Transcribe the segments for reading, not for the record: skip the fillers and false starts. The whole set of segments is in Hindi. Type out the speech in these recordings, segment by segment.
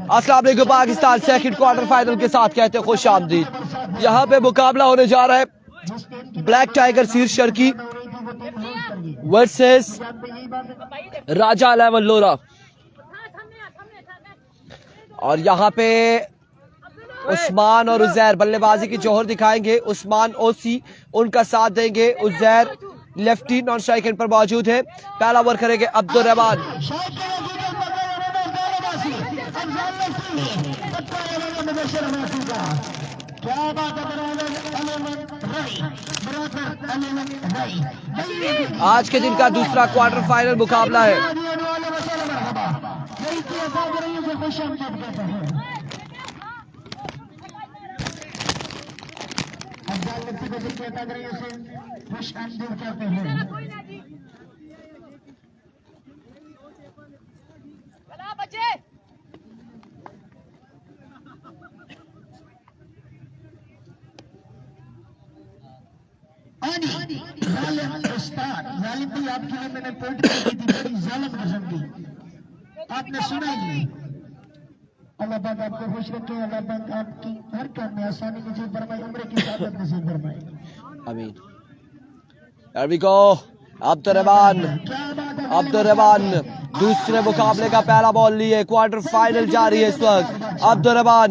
अस्सलाम वालेकुम पाकिस्तान सेकंड क्वार्टर फाइनल के साथ कहते हैं खुश आमदीद। यहाँ पे मुकाबला होने जा रहा है ब्लैक टाइगर सीर शर्की वर्सेस राजा 11 लोरा। और यहाँ पे उस्मान और उजैर बल्लेबाजी की जौहर दिखाएंगे। उस्मान ओसी उनका साथ देंगे, Uzair lefty non strike and पर मौजूद है। पहला ओवर करेंगे अब्दुल रहमान। आज के दिन का दूसरा क्वार्टर फाइनल मुकाबला है। आपके लिए मैंने पोल्ट्री की थी, बड़ी जालिम किस्म की, आपने सुना ही नहीं। अल्लाह पाक आपको खुश रखे, अल्लाह पाक आपकी हर काम में आसानी नसीब फरमाए, उम्र की सादत नसीब फरमाए, आमीन। Here we go। Abdul Rahman दूसरे मुकाबले का पहला बॉल लिए। क्वार्टर फाइनल जारी है इस वक्त। अब्दुल रहमान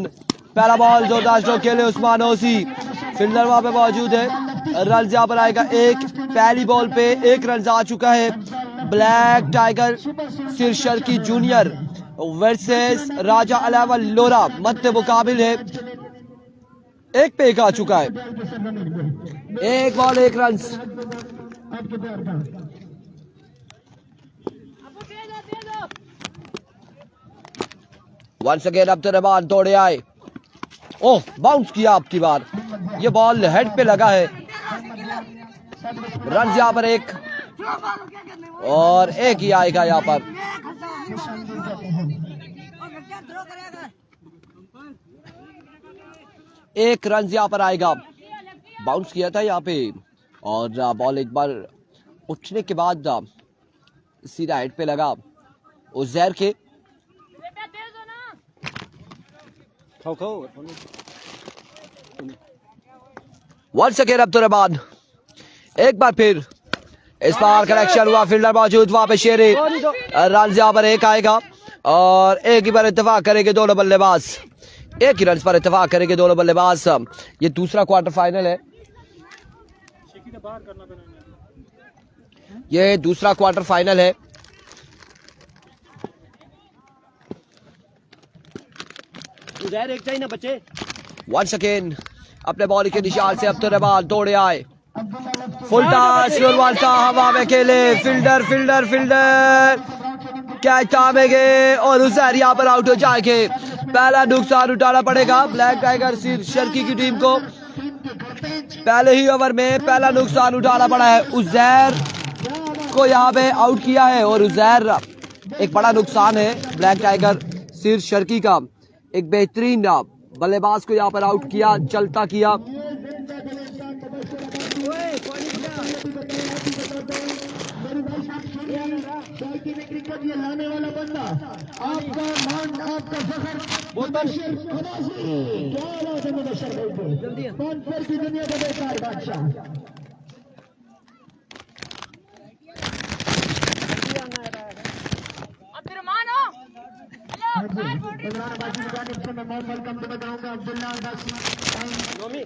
पहला बॉल जोरदार स्ट्रोक के लिए। उस्मान ओसी फील्डर वहां पे मौजूद है। रन यहाँ पर आएगा एक। पहली बॉल पे एक रन आ चुका है। ब्लैक टाइगर सिर शर्की जूनियर वर्सेस राजा 11 लोरा मध्य मुकाबिल है। एक पे एक आ चुका है। एक बॉल एक run. Once again Abdul Rahman दौड़े आए। ओह, बाउंस किया आपकी बार। ये बॉल हेड पे लगा है। रन यहाँ पर एक और एक ही आएगा यहाँ पर। एक रन यहाँ पर आएगा। बाउंस किया था यहाँ पे और बॉल एक बार उठने के बाद सीधा हेड पे लगा उजैर के। वंस अगेन अब्दुल रहमान एक बार फिर इस बार कनेक्शन हुआ। फील्डर मौजूद वहां पे शेरे। रन यहाँ पर एक आएगा और एक ही बार इत्तेफाक करेंगे दोनों बल्लेबाज। एक ही रन पर इत्तेफाक करेंगे दोनों बल्लेबाज। ये दूसरा क्वार्टर फाइनल है। ये दूसरा क्वार्टर फाइनल है। एक चाहिए ना बच्चे। वंस अगेन अपने बॉल के निशान से अब्दुल रहमान दौड़े आए। फुल टॉस का हवा में खेले। फील्डर कैच थामेंगे और उजैर यहाँ पर आउट हो जाएंगे। पहला नुकसान उठाना पड़ेगा ब्लैक टाइगर सिर शर्की की टीम को। पहले ही ओवर में पहला नुकसान उठाना पड़ा है। उजैर को यहाँ पे आउट किया है और उजैर एक बड़ा नुकसान है ब्लैक टाइगर सिर शर्की का। एक बेहतरीन बल्लेबाज को यहाँ पर आउट किया, चलता किया। लाने वाला बंदा आपका मान, आपका फखर, की दुनिया का बेकार बादशाह। मैं मोहम्मद वेलकम तो बताऊंगा। अब्दुल्ला अब्बासी हमारे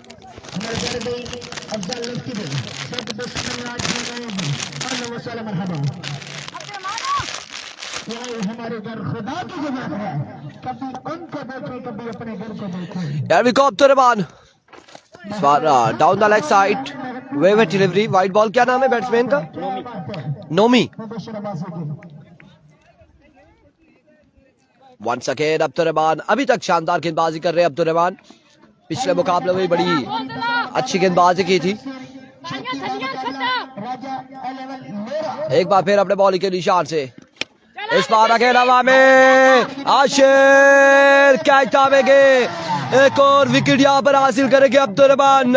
प्यारे भाई अफजल लस्की भाई सब दोस्तों आज हो गए हैं। अल्लाह वसल्लम मरहबा। हमारे घर खुदा की जगह है, कभी उनको देखे कभी अपने घर को देखे। Here we go Abdul Rahman down the leg side wave delivery wide ball. क्या नाम है बैट्समैन का? नोमी। वंस अगेन अब्दुल रहमान अभी तक शानदार गेंदबाजी कर रहे हैं अब्दुल रहमान। पिछले मुकाबले में बड़ी अच्छी गेंदबाजी की थी। एक बार फिर अपने बॉलिंग के निशान से इस बार अगेन हवा में आशिर कैच थामेंगे। एक और विकेट यहाँ पर हासिल करेंगे अब्दुल रहमान।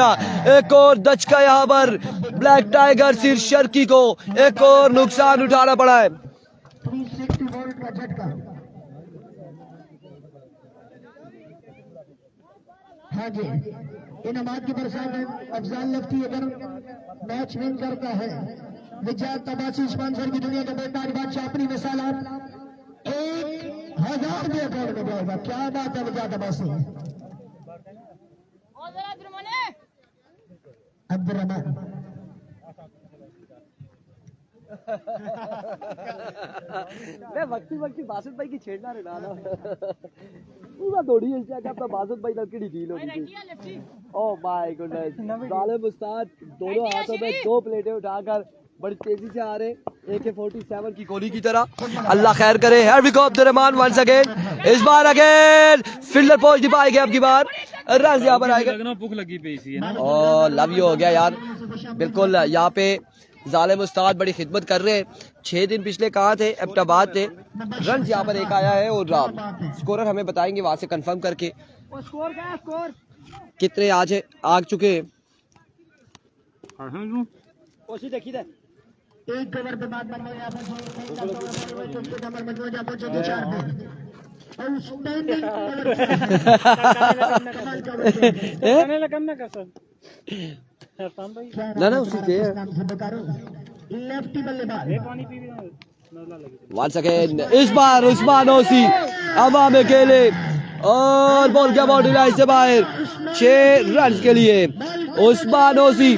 एक और दचका यहाँ पर ब्लैक टाइगर सिर शर्की को। एक और नुकसान उठाना पड़ा है। हाँ जी, इनामात की बरसात अफजाल लफ्ती अगर मैच विन करता है, निजात तबासी स्पॉन्सर की दुनिया का बेतारी बादशाह अपनी मिसाल 1000 भी अकाउंट में जाएगा। क्या बात है निजात तबासी। अब्दुर्रहमान मैं वक्ती बासुत भाई की छेड़ना रे ना पूरा थोड़ी है क्या अपना बासुत भाई लड़की डील होगी। ओह माय गॉडनेस, जालिम उस्ताद दोनों हाथों में 2 प्लेटें उठाकर बड़ी तेजी से आ रहे AK-47 की गोली की तरह। अल्लाह खैर करे। Here we go, Abdurrahman once again, इस बार अगेन फील्डर पहुंच नहीं पाएंगे अब की बार, रन यहाँ पर आएगा। भूख लगी पे इसी है। ओह लव यू हो गया यार, बिल्कुल। यहाँ पे जालिम उस्ताद बड़ी खिदमत कर रहे हैं। 6 दिन पिछले कहाँ थे, एबटाबाद थे। रन यहाँ पर एक आया है और स्कोरर हमें बताएंगे वहां से कंफर्म करके स्कोर क्या है, स्कोर कितने आज है आ चुके हैं। कोशिश देखी थे। एक ओवर के बाद नंबर यहाँ पर नंबर मजमूजा पहुंचेगी 4 पे। ना उसी से लेफ्टी बल्लेबाज वंस अगेन, इस बार उस्मान ओसी हवा में खेले और बॉल क्या बाउंड्री लाइन से बाहर। 6 रन के लिए उस्मान ओसी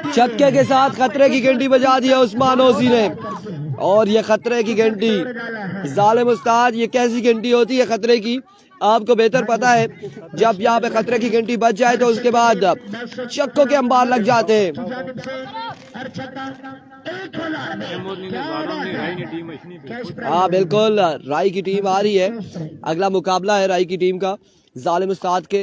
छक्के के साथ खतरे की घंटी बजा दी है उस्मान ओसी ने। और ये खतरे की घंटी, जालिम उस्ताद ये कैसी घंटी होती है खतरे की, आपको बेहतर पता है। जब यहाँ पे खतरे की घंटी बज जाए तो उसके बाद छक्कों के अंबार लग जाते हैं। हाँ बिल्कुल, राई की टीम आ रही है। अगला मुकाबला है राई की टीम का, जालिम उस्ताद के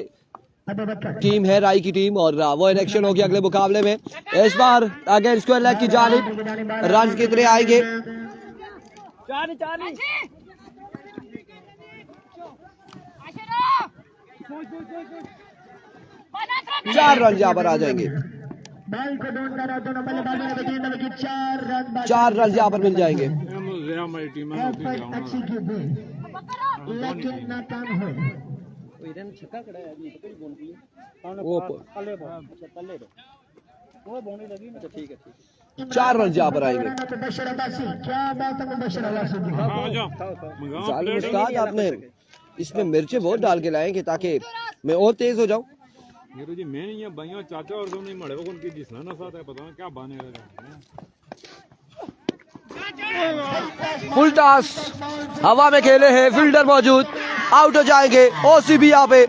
टीम है राई की टीम, और वो इलेक्शन होगी अगले मुकाबले में। इस बार अगेन स्क्वायर लेग की जानिब रन कितने आएंगे? 4 रन यहाँ पर आ जाएंगे। 4 रन यहाँ पर मिल जाएंगे। लेकिन नाकाम हो। ठीक है, 4 रन यहाँ पर आएंगे। जालिम उस्ताद आपने इसमें मिर्चें बहुत डाल के लाएंगे ताकि मैं और तेज हो जाऊं। जी मैं नहीं भाइयों चाचा और दोनों मड़े को उनकी जिसना ना साथ है, पता नहीं क्या बने फुल टॉस हवा में खेले हैं, फील्डर मौजूद, आउट हो जाएंगे। ओसी भी यहाँ पे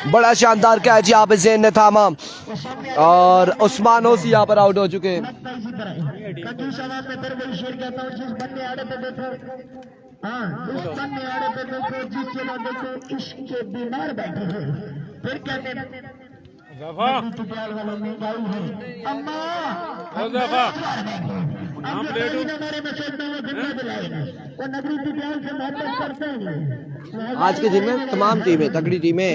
बड़ा शानदार कैच यहाँ पे ज़ेन ने थामा और उस्मान ओसी यहाँ पर आउट हो चुके हैं। बीमार बैठे हैं फिर कहते आज के दिन में तमाम टीमें तगड़ी टीमें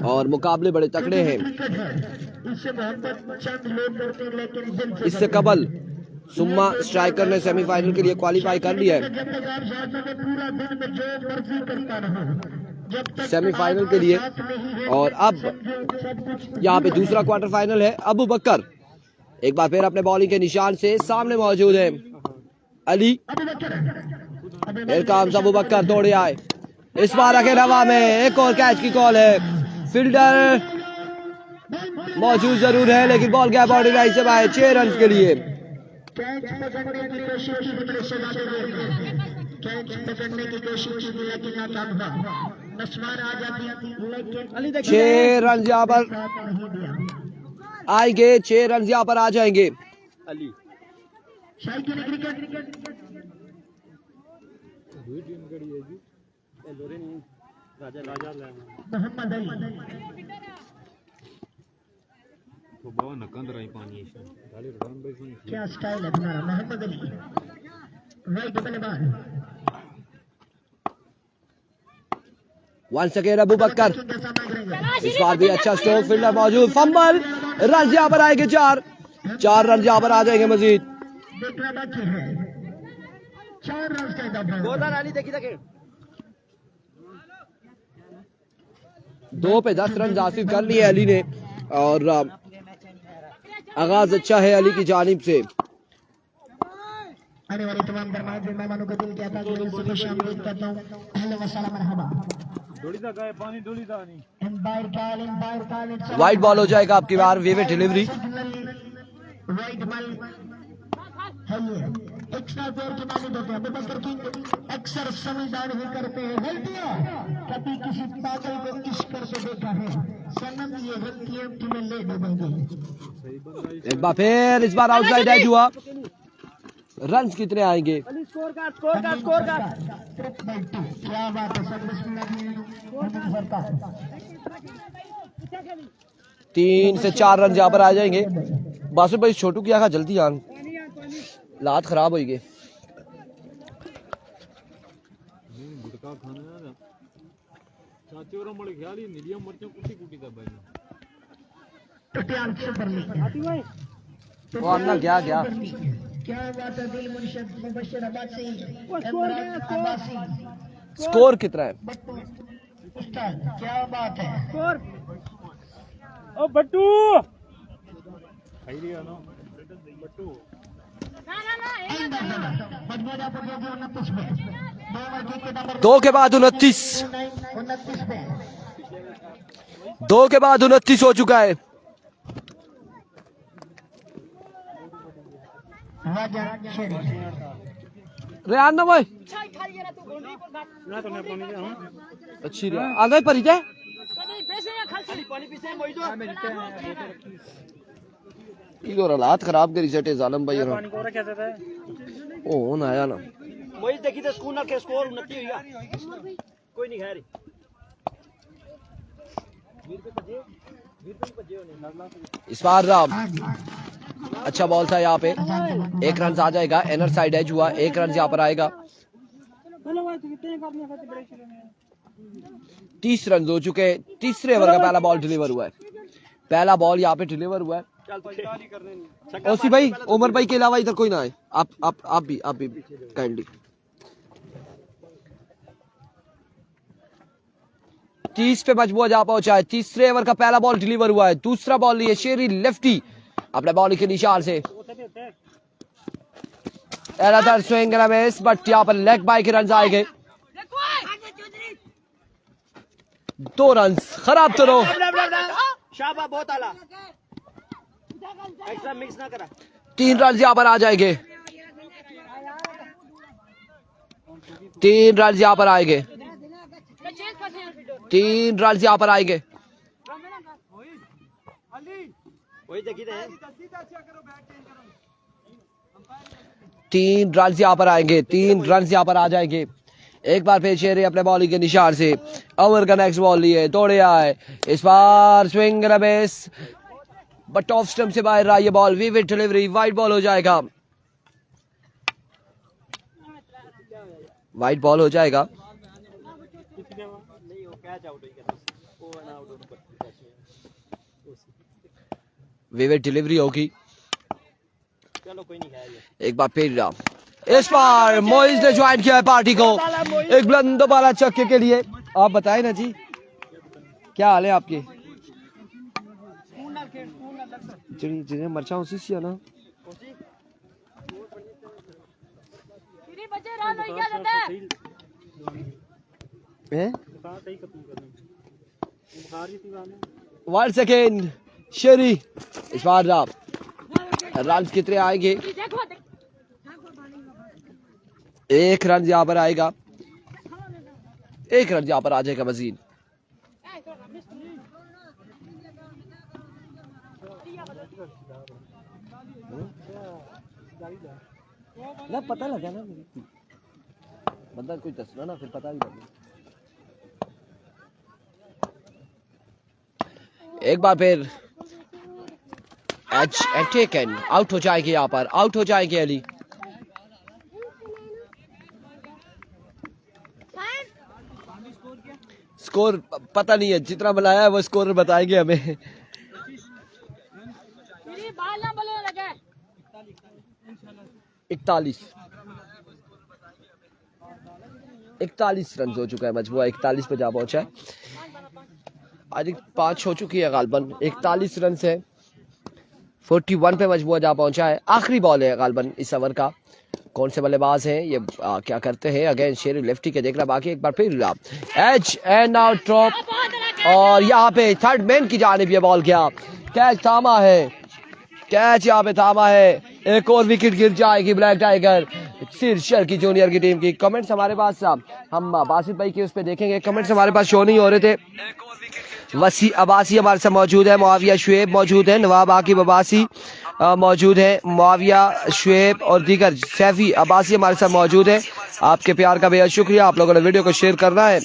और मुकाबले बड़े तगड़े हैं। इससे कबल सुम्मा स्ट्राइकर ने सेमीफाइनल के लिए क्वालिफाई कर लिया है, सेमीफाइनल के लिए। और अब यहाँ पे दूसरा क्वार्टर फाइनल है। अबू बकर एक बार फिर अपने बॉलिंग के निशान से सामने मौजूद है। अली अबू बकर दौड़े आए, इस बार आखिर हवा में एक और कैच की कॉल है। फील्डर मौजूद जरूर है लेकिन बॉल गया बाउंड्री लाइन से बाहर। 6 रन के लिए कैच पकड़ने की कोशिश की लेकिन नाकाम हुआ। नस्वान आ जाती लेकिन 6 रन यहाँ पर आएंगे, 6 रन यहाँ पर आ जाएंगे। अली मोहम्मद अली तो बहुत नकंद रही पानी क्या स्टाइल है तुम्हारा मोहम्मद अली। राइट बल्लेबाज वंस अगेन अबू बकर, इस बार भी अच्छा स्ट्रोक, फील्डर मौजूद, फंबल, रन यहाँ पर आएंगे। 4 रन यहाँ पर आ जाएंगे मजीद। देखना बाकी है 4 रन का इजाफा। गोदार अली देखी था 2 पे 10 रन हासिल कर लिए अली ने और आगाज अच्छा है अली की जानिब से। आने वाले तमाम दरमाज मेहमानों को दिल के अता दिल से खुश आमदीद करता हूँ। अहले व सलाम मरहबा। डोलीदा गए पानी डोलीदा नहीं एम्पायर कॉल वाइड बॉल हो जाएगा आपकी बार, विविड डिलीवरी। वाइड बॉल है ये एक्स्ट्रा प्लेयर की मानी देते हैं। अबूबकर किंग अक्सर समझदार ही करते हैं गलतियां, कभी किसी पागल को इश्क करके देखा है सनम, ये गलतियां तुम्हें ले डूबेंगे। एक बार फिर इस बार आउटसाइड एज हुआ। रन कितने आएंगे? स्कोर का क्या बात है सर, बिस्मिल्लाह। 3 से 4 रन यहाँ पर आ जाएंगे। बासु भाई छोटू क्या जल्दी आन, लात खराब हो गई। गुटका खाना ना चाचे और मले ख्याल ही नीलिया मिर्च कुटी कुटी दा भाई टटियाल सुपर लीग। वो अन्ना क्या क्या क्या बात है दिल मुर्शिद मुबश्शिर अब्बासी अब्बासी। स्कोर कितना है? बट्टू उस्ताद क्या बात है। स्कोर ओ बट्टू खाई लिया ना बट्टू मजबूरा पर 29 पे 2 ओवर के नंबर 2 के बाद 29 29 पे 2 के बाद 29 हो चुका है। वाजा शेरी रेहान ना भाई ना तो मैं पानी दे हां अच्छी रे आगे पर ही जाए। पानी पीछे मोई दो इधर हालात खराब करी सेटे जालम भाई और पानी को रहा कैसे था ओ ना आया ना मोई देखी तो स्कूल ना के स्कोर 29 हुआ कोई नहीं खैर 20 पे बजे होने इस बार अच्छा बॉल था यहाँ पे। 1 रन आ जाएगा। इनर साइड एज हुआ। 1 रन यहाँ पर आएगा। 30 रन हो चुके। तीसरे ओवर का पहला बॉल डिलीवर हुआ है। पहला बॉल यहाँ पे डिलीवर हुआ है। ओसी भाई उमर भाई के अलावा इधर कोई ना है। आप भी काइंडली 30 पे मजबूर जा पहुंचा है। तीसरे ओवर का पहला बॉल डिलीवर हुआ है। दूसरा बॉल लिए शेरी लेफ्टी अपने बॉल के निशान से। Another swing and miss but यहाँ पर लेग बाय के रन आएंगे। 2 रन खराब तो रो। शाबा बहुत आला एक्स्ट्रा मिक्स ना करा। 3 रन यहाँ पर आ जाएंगे। 3 रन यहाँ पर आएंगे। 3 रन यहाँ पर आएंगे। वही देखी थे 3 रन यहाँ पर आएंगे। 3 रन यहाँ पर आ जाएंगे। एक बार फिर शेरी अपने बॉलिंग के निशान से ओवर का नेक्स्ट बॉल लिए दौड़े आए। इस बार swing and miss but off stump से बाहर रहा ये ball. Vivid delivery wide ball हो जाएगा। वाइड बॉल हो जाएगा। विविड डिलीवरी होगी। चलो कोई नहीं है। एक बार फिर इस बार मोइज ने ज्वाइन किया है पार्टी को एक बुलंद बाला चक्के के लिए। आप बताएं ना जी क्या हाल है आपके? जिन्हें मरचा उसी से ना वन सेकेंड शेरी। इस बार रन कितने आएंगे? 1 रन यहाँ पर आएगा। 1 रन यहाँ पर आ जाएगा मजीद। ना पता लगा ना बंदा कोई दसना ना फिर पता भी लगे। एक बार फिर एच टेकन आउट हो जाएगी। यहाँ पर आउट हो जाएंगे अली। स्कोर पता नहीं है, जितना बुलाया है वो स्कोर बताएंगे हमें। 41 41 रन हो चुका है, मजबूआ 41 पे जा पहुंचा है। आई थिंक 5 हो चुकी है गालबन। 41 रन से 41 पे मजबूआ जा पहुंचा है। आखिरी बॉल है गालबन इस ओवर का। कौन से बल्लेबाज हैं ये, क्या करते हैं? अगेन शेर लेफ्टी के देखना बाकी, एक बार फिर एज एंड आउट ड्रॉप, और यहाँ पे थर्ड मैन की जानिब ये बॉल गया। कैच थामा है, कैच यहाँ पे थामा है। एक और विकेट गिर जाएगी ब्लैक टाइगर सिरशर की जूनियर की टीम की। कमेंट्स हमारे पास हम बासित भाई के उस पर देखेंगे, कमेंट्स हमारे पास शो नहीं हो रहे थे। वसी अब्बासी हमारे साथ मौजूद है, मुआविया शुएब मौजूद है, नवाब आकिब अब्बासी मौजूद है, मुआविया शुएब और दीगर सैफी अब्बासी हमारे साथ मौजूद है। आपके प्यार का बेहद शुक्रिया। आप लोगों ने वीडियो को शेयर करना है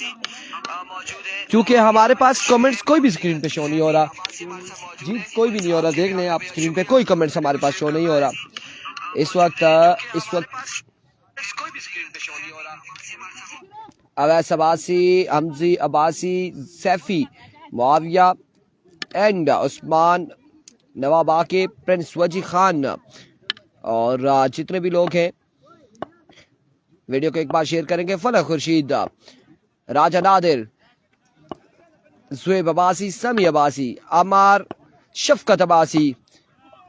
क्योंकि हमारे पास कमेंट्स कोई भी स्क्रीन पे शो नहीं हो रहा जी, कोई भी नहीं हो रहा। देख लें आप स्क्रीन पे कोई कमेंट्स हमारे पास शो नहीं हो रहा इस वक्त कोई भी स्क्रीन पे शो नहीं हो रहा। अवैस अब्बासी, हमजी अब्बासी, सैफी, मुआविया एंड उस्मान, नवाब आकिब, प्रिंस वजी खान और जितने भी लोग हैं वीडियो को एक बार शेयर करेंगे। फलक खुर्शीद, राजा नादिर, ज़ुएब अब्बासी, समी अब्बासी, अमार, शफकत अब्बासी,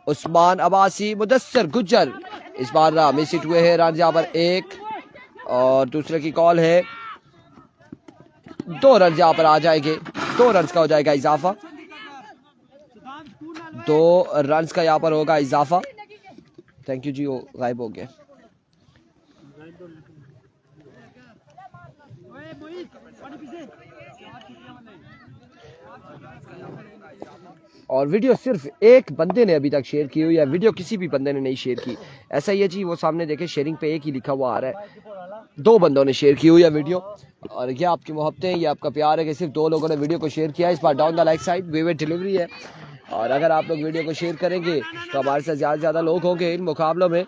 उस्मान अब्बासी, मुदस्सर गुज्जर इस बार मिस हिट हुए हैं। रन यहाँ पर 1 और दूसरे की कॉल है 2 रन यहाँ पर आ जाएंगे। 2 रन का हो जाएगा इजाफा, 2 रन का यहाँ पर होगा इजाफा। थैंक यू जी, वो गायब हो गया। और वीडियो सिर्फ एक बंदे ने अभी तक शेयर की हुई है, वीडियो किसी भी बंदे ने नहीं शेयर की। ऐसा ही है जी, वो सामने देखे शेयरिंग पे एक ही लिखा हुआ आ रहा है। 2 बंदों ने शेयर की हुई है वीडियो, और ये आपकी मोहब्बतें, ये आपका प्यार है कि सिर्फ 2 लोगों ने वीडियो को शेयर किया है। इस बार डाउन द लाइक साइड वेवेट डिलीवरी है, और अगर आप लोग वीडियो को शेयर करेंगे तो हमारे साथ ज़्यादा से ज़्यादा लोग होंगे इन मुकाबलों में।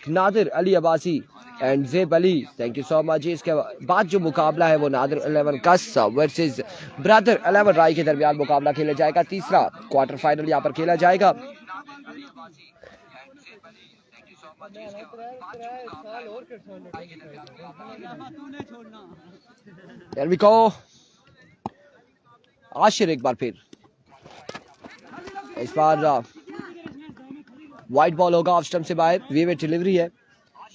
Nadir Ali Abbasi and Zeb Ali, thank you so much ji. इसके बाद जो मुकाबला है वो नादिर 11 कस वर्सेस ब्रदर 11 राय के दरमियान मुकाबला खेला जाएगा। तीसरा क्वार्टर फाइनल यहाँ पर खेला जाएगा। There we go. आशिर एक बार फिर, इस बार वाइट बॉल होगा ऑफ स्टंप से बाहर। वीवर डिलीवरी है,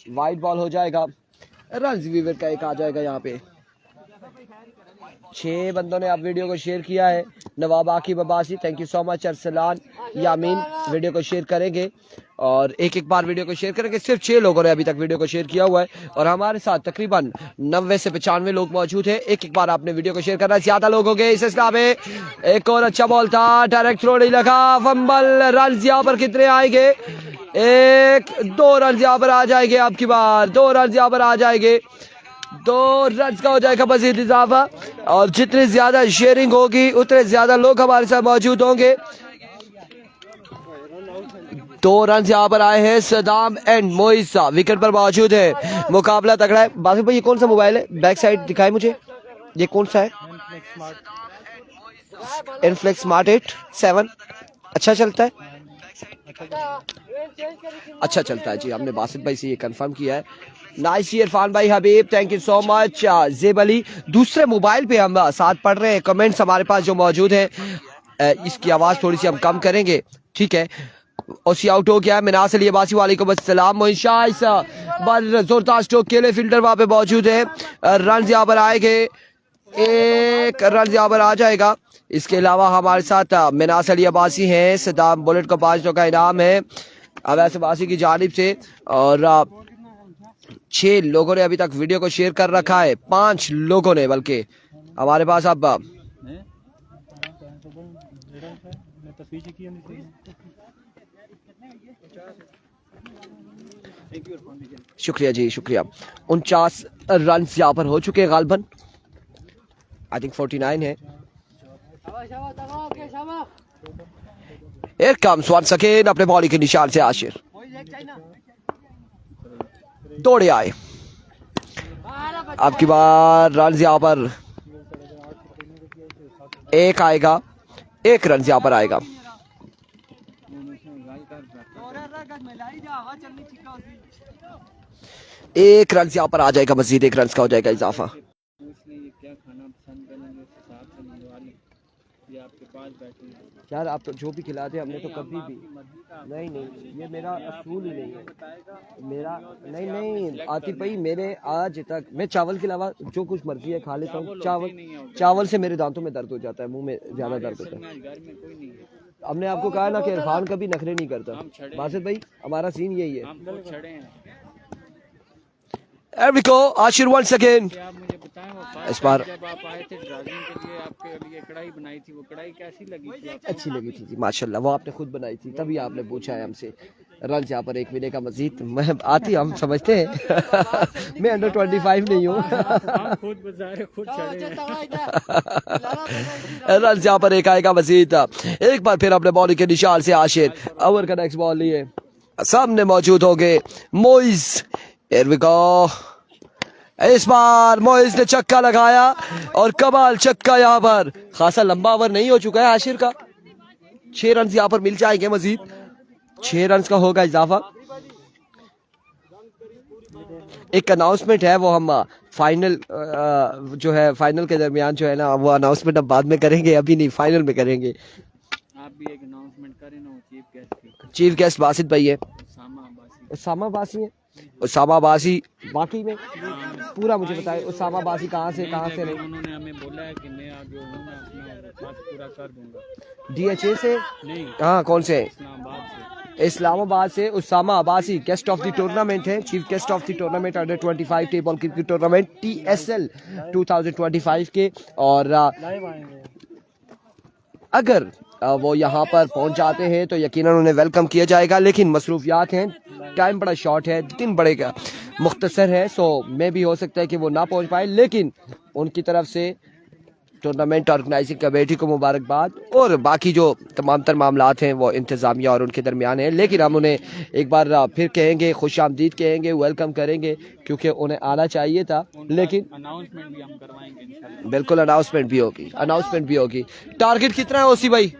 वाइट बॉल हो जाएगा। रन वीवर का एक आ जाएगा यहाँ पे। 6 बंदों ने आप वीडियो को शेयर किया है। Nawab Aqib Abbasi, thank you so much. Arsalan Yamin video को शेयर करेंगे, और एक बार वीडियो को शेयर करेंगे। सिर्फ 6 लोगों ने अभी तक वीडियो को शेयर किया हुआ है, और हमारे साथ तकरीबन 90 से 95 लोग मौजूद हैं। एक बार आपने वीडियो को शेयर करना है। ज्यादा लोग हो गए इस सिलसिला में। एक और अच्छा बॉल था, डायरेक्ट थ्रो नहीं लगा, फंबल। रन यहाँ पर कितने आएंगे? 1-2 रन यहाँ पर आ जाएंगे। आपकी बार 2 रन यहाँ पर आ जाएंगे। 2 रन का हो जाएगा मजीद इजाफा, और जितनी ज्यादा शेयरिंग होगी उतने ज्यादा लोग हमारे साथ मौजूद होंगे। 2 रन यहाँ पर आए हैं। सदाम एंड मोइसा विकेट पर मौजूद है। मुकाबला तगड़ा है। बाकी भाई ये कौन सा मोबाइल है? बैक साइड दिखाए मुझे, ये कौन सा है? इनफ्लेक्स स्मार्ट 8-7 अच्छा चलता है, अच्छा चलता है जी। हमने बासित भाई से ये कंफर्म किया है। नाइस इरफान भाई, Habib, thank you so much. Zeb Ali, दूसरे मोबाइल पे हम साथ पढ़ रहे हैं। कमेंट्स हमारे पास जो मौजूद है, इसकी आवाज़ थोड़ी सी हम कम करेंगे, ठीक है। ओसी आउट हो गया। मिनास अली अब्बासी, वालेकुम अस्सलाम। मोइन जोरदार स्ट्रोक के लिए फील्डर वहाँ पे मौजूद है। रन यहाँ पर आएंगे, 1 रन यहाँ पर आ जाएगा। इसके अलावा हमारे साथ मिनास अली अब्बासी हैं। सदाम बुलेट को 500 का इनाम है अवैस अब्बासी की जानिब से, और 6 लोगों ने अभी तक वीडियो को शेयर कर रखा है। 5 लोगों ने बल्कि हमारे पास अब शुक्रिया जी, शुक्रिया। 49 रन यहाँ पर हो चुके हैं गालबन। आई थिंक 49 है। Here comes once again अपने बॉलिंग के निशान से आशिर दौड़े आए। अब की बार रन यहाँ पर 1 आएगा, 1 रन यहाँ पर आएगा। 1 रन यहाँ पर आ जाएगा, मजीद 1 रन का हो जाएगा इजाफा। पास बैठे हैं। यार आप तो जो भी खिलाते हैं हमने तो कभी भी नहीं नहीं, ये मेरा असूल ही नहीं है मेरा। नहीं नहीं आतिफ भाई, मैंने आज तक मैं चावल के अलावा जो कुछ मर्जी है खा लेता हूँ। चावल से मेरे दांतों में दर्द हो जाता है, मुंह में ज्यादा दर्द होता है। घर में कोई नहीं है, हमने आपको कहा ना कि इरफान कभी नखरे नहीं करता। हम छड़े बासित भाई हमारा सीन यही है। हम खुद छड़े हैं। There we go, Ashir once again. आप मुझे बताएं वो इस फर्स्ट बार जब आप आए थे ड्राइविंग के लिए, आपके लिए कढ़ाई बनाई थी, वो कढ़ाई कैसी लगी थी आपको? अच्छी लगी थी जी माशाल्लाह, वो आपने खुद बनाई थी, तभी आपने पूछा है हमसे। रन यहाँ पर एक मिनट का मजीद मैं आती हम समझते हैं मैं अंडर 25 नहीं हूँ। हम खुद बाजार खुद छड़े हैं। रन यहाँ पर एक आएगा मजीद। एक बार फिर अपने बॉलिंग के निशान से आशिर ओवर का नेक्स्ट बॉल लिए सामने मौजूद हो गए मोइज। Here we go. इस बार मोइज ने छक्का लगाया और कमाल छक्का यहाँ पर। खासा लंबा ओवर नहीं हो चुका है आशिर का, 6 रन यहाँ पर मिल जाएंगे, मजीद 6 रन का होगा इजाफा। एक अनाउंसमेंट है वो हम फाइनल जो है फाइनल के दरमियान जो है ना, वो अनाउंसमेंट अब बाद में करेंगे, अभी नहीं फाइनल में करेंगे। आप भी एक अनाउंसमेंट करें ना, चीफ गेस्ट की। चीफ गेस्ट बासित भाई है, उसामा उसामा बासी अब्बासी। है। उसामा बासी वाकई में पूरा मुझे बताए, उसामा बासी कहाँ से नहीं? उन्होंने हमें बोला है कि मैं आगे हूँ, मैं अपना बात पूरा कर दूंगा। DHA से नहीं, हाँ कौन से? इस्लामाबाद से। इस्लामाबाद से Usama Abbasi guest of the tournament है, chief guest of the tournament under 25 tape ball cricket tournament TSL 2025 के। और अगर वो यहाँ पर पहुंच जाते हैं तो यकीनन उन्हें वेलकम किया जाएगा, लेकिन मसरूफियात हैं, टाइम बड़ा शॉर्ट है, दिन बड़े का मुख्तसर है, सो मे भी हो सकता है कि वो ना पहुंच पाए, लेकिन उनकी तरफ से टूर्नामेंट ऑर्गेनाइजिंग कमेटी को मुबारकबाद। और बाकी जो तमाम तर मामलात हैं वो इंतज़ामिया और उनके दरमियान हैं, लेकिन हम उन्हें एक बार फिर कहेंगे, खुश आमदीद कहेंगे, वेलकम करेंगे, क्योंकि उन्हें आना चाहिए था। लेकिन अनाउंसमेंट भी हम करवाएंगे इंशाल्लाह। बिल्कुल अनाउंसमेंट भी होगी। टारगेट कितना है ओसी भाई?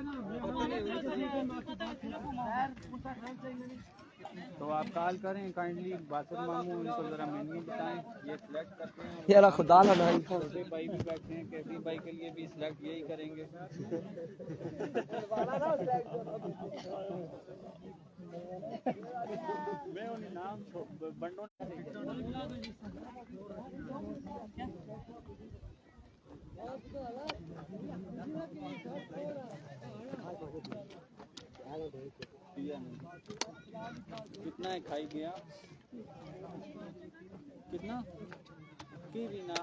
तो आप कॉल करें काइंडली, बासर मामू उनको जरा मेन्यू बताएं, ये सिलेक्ट करते हैं। यार खुदा ना नहीं छोटे भाई भी बैठे हैं, कैफी भाई के लिए भी सिलेक्ट यही करेंगे। मैं उन्हें नाम बंडो कितना है खाई गया, कितना की भी ना